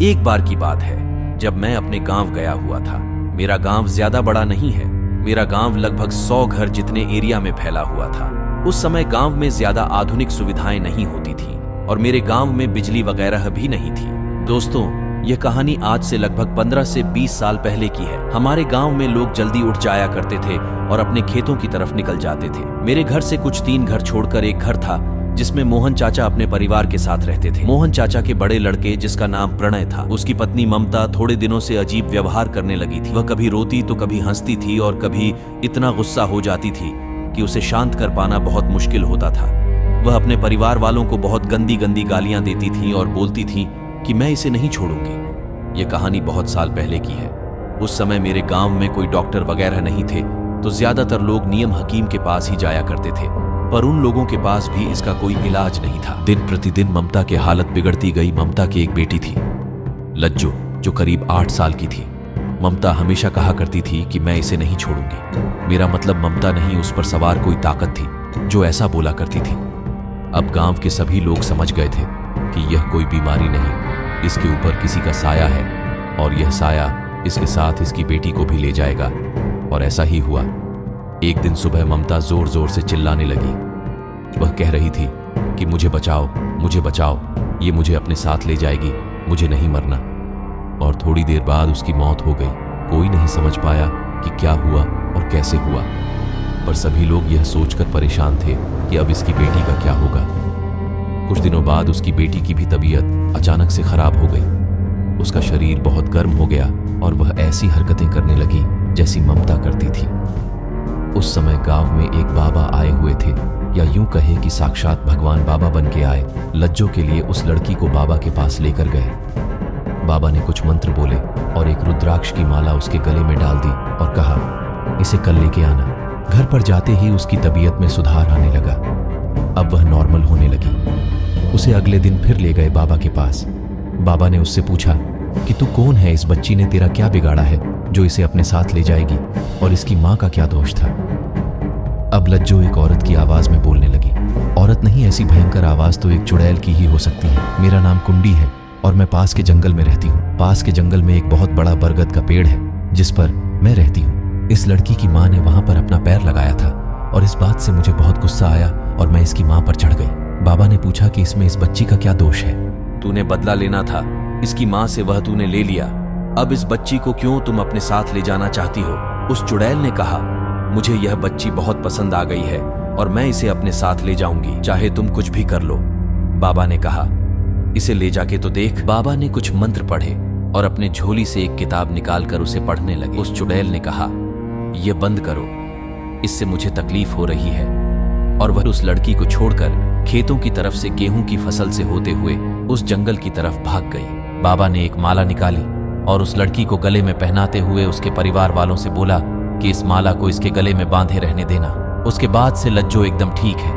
एक बार की बात है, जब मैं अपने गांव गया हुआ था। मेरा गांव ज्यादा बड़ा नहीं है। मेरा गांव लगभग 100 घर जितने एरिया में फैला हुआ था। उस समय गांव में ज्यादा आधुनिक सुविधाएं नहीं होती थी और मेरे गांव में बिजली वगैरह भी नहीं थी। दोस्तों, यह कहानी आज से लगभग 15 से 20 साल पहले की है। हमारे गांव में लोग जल्दी उठ जाया करते थे और अपने खेतों की तरफ निकल जाते थे। मेरे घर से कुछ 3 घर छोड़कर एक घर था जिसमें मोहन चाचा अपने परिवार के साथ रहते थे। मोहन चाचा के बड़े लड़के, जिसका नाम प्रणय था, उसकी पत्नी ममता थोड़े दिनों से अजीब व्यवहार करने लगी थी। वह कभी रोती तो कभी हंसती थी और कभी इतना गुस्सा हो जाती थी कि उसे शांत कर पाना बहुत मुश्किल होता था। वह अपने परिवार वालों को बहुत गंदी गंदी गालियां देती थी और बोलती थी कि मैं इसे नहीं छोड़ूंगी। यह कहानी बहुत साल पहले की है। उस समय मेरे गांव में कोई डॉक्टर वगैरह नहीं थे, तो ज्यादातर लोग नियम हकीम के पास ही जाया करते थे, पर उन लोगों के पास भी इसका कोई इलाज नहीं था। दिन प्रतिदिन ममता की हालत बिगड़ती गई। ममता की एक बेटी थी, लज्जो, जो करीब 8 साल की थी। ममता हमेशा कहा करती थी कि मैं इसे नहीं छोड़ूंगी। मेरा मतलब ममता नहीं, उस पर सवार कोई ताकत थी जो ऐसा बोला करती थी। अब गांव के सभी लोग समझ गए थे कि यह कोई बीमारी नहीं, इसके ऊपर किसी का साया है और यह साया इसके साथ इसकी बेटी को भी ले जाएगा। और ऐसा ही हुआ। एक दिन सुबह ममता जोर जोर से चिल्लाने लगी। वह कह रही थी कि मुझे बचाओ, मुझे बचाओ, ये मुझे अपने साथ ले जाएगी, मुझे नहीं मरना। और थोड़ी देर बाद उसकी मौत हो गई। कोई नहीं समझ पाया कि क्या हुआ और कैसे हुआ, पर सभी लोग यह सोचकर परेशान थे कि अब इसकी बेटी का क्या होगा। कुछ दिनों बाद उसकी बेटी की भी तबीयत अचानक से खराब हो गई। उसका शरीर बहुत गर्म हो गया और वह ऐसी हरकतें करने लगी जैसी ममता करती थी। उस समय गांव में एक बाबा आए हुए थे, या यूं कहे कि साक्षात भगवान बाबा बन के आए। लज्जो के लिए उस लड़की को बाबा के पास लेकर गए। बाबा ने कुछ मंत्र बोले और एक रुद्राक्ष की माला उसके गले में डाल दी और कहा, इसे कल लेके आना। घर पर जाते ही उसकी तबीयत में सुधार आने लगा। अब वह नॉर्मल होने लगी। उसे अगले दिन फिर ले गए बाबा के पास। बाबा ने उससे पूछा कि तू कौन है, इस बच्ची ने तेरा क्या बिगाड़ा है जो इसे अपने साथ ले जाएगी, और इसकी माँ का क्या दोष था। अब लज्जो एक औरत की आवाज में बोलने लगी। औरत नहीं, ऐसी भयंकर आवाज तो एक चुड़ैल की ही हो सकती है। मेरा नाम कुंडी है और मैं पास के जंगल में रहती हूँ। पास के जंगल में एक बहुत बड़ा बरगद का पेड़ है जिस पर मैं रहती हूँ। इस लड़की की माँ ने वहां पर अपना पैर लगाया था और इस बात से मुझे बहुत गुस्सा आया और मैं इसकी माँ पर चढ़ गई। बाबा ने पूछा कि इसमें इस बच्ची का क्या दोष है। तूने बदला लेना था, इसकी माँ से वह तूने ले लिया। अब इस बच्ची को क्यों तुम अपने साथ ले जाना चाहती हो? उस चुड़ैल ने कहा, मुझे यह बच्ची बहुत पसंद आ गई है और मैं इसे अपने साथ ले जाऊंगी, चाहे तुम कुछ भी कर लो। बाबा ने कहा, इसे ले जाके तो देख। बाबा ने कुछ मंत्र पढ़े और अपने झोली से एक किताब निकालकर उसे पढ़ने लगे। उस चुड़ैल ने कहा, यह बंद करो, इससे मुझे तकलीफ हो रही है। और वह उस लड़की को छोड़कर खेतों की तरफ से गेहूं की फसल से होते हुए उस जंगल की तरफ भाग गई। बाबा ने एक माला निकाली और उस लड़की को गले में पहनाते हुए उसके परिवार वालों से बोला कि इस माला को इसके गले में बांधे रहने देना। उसके बाद से लज्जो एकदम ठीक है।